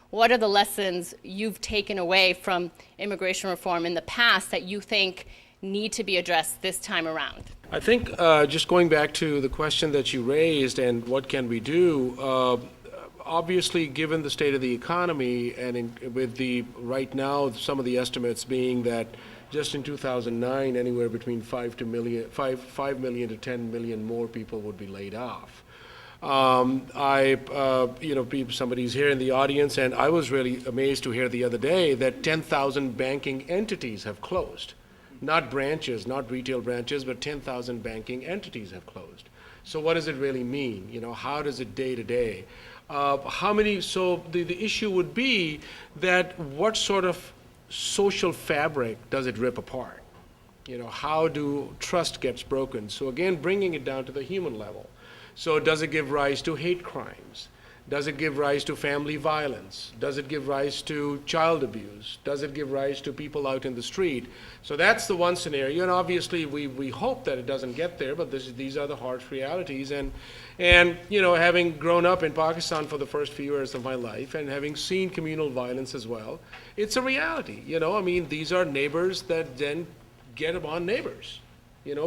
what are the lessons you've taken away from immigration reform in the past that you think need to be addressed this time around? I think just going back to the question that you raised and what can we do, obviously given the state of the economy and with the right now some of the estimates being that just in 2009 anywhere between 5 million to 10 million more people would be laid off. Somebody's here in the audience, and I was really amazed to hear the other day that 10,000 banking entities have closed. Not branches, not retail branches, but 10,000 banking entities have closed. So what does it really mean? How does it day to day? So the issue would be that what sort of social fabric does it rip apart? How do trust gets broken? So again, bringing it down to the human level. So does it give rise to hate crimes? Does it give rise to family violence? Does it give rise to child abuse? Does it give rise to people out in the street? So that's the one scenario, and obviously we hope that it doesn't get there, but these are the harsh realities. And having grown up in Pakistan for the first few years of my life and having seen communal violence as well, it's a reality. These are neighbors that then get upon neighbors.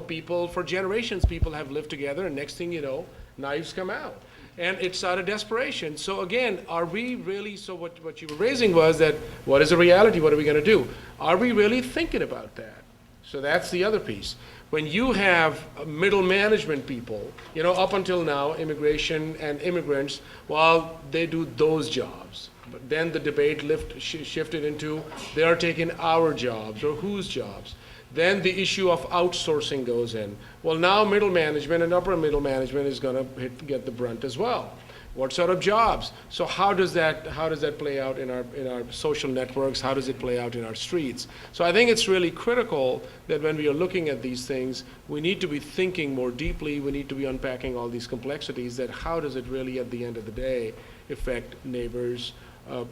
People, for generations, people have lived together, and next thing you know, knives come out. And it's out of desperation. So again, are we really, so what you were raising was that, what is the reality? What are we going to do? Are we really thinking about that? So that's the other piece. When you have middle management people, up until now, immigration and immigrants, well, they do those jobs. But then the debate shifted into, they are taking our jobs, or whose jobs? Then the issue of outsourcing goes in. Well, now middle management and upper middle management is going to get the brunt as well. What sort of jobs? So how does that play out in our social networks? How does it play out in our streets? So I think it's really critical that when we are looking at these things, we need to be thinking more deeply. We need to be unpacking all these complexities. That how does it really, at the end of the day, affect neighbors,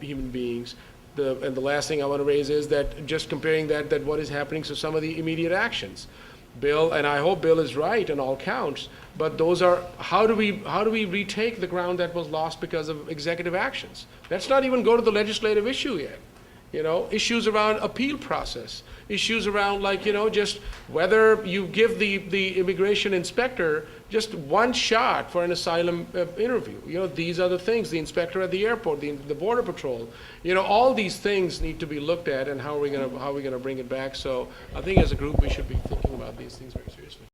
human beings? And the last thing I want to raise is that just comparing that what is happening to some of the immediate actions. Bill, and I hope Bill is right on all counts, but those are, how do we retake the ground that was lost because of executive actions? Let's not even go to the legislative issue yet. Issues around appeal process, issues around just whether you give the immigration inspector just one shot for an asylum interview. These are the things, the inspector at the airport, the border patrol, all these things need to be looked at, and how are we going to bring it back? So I think as a group we should be thinking about these things very seriously.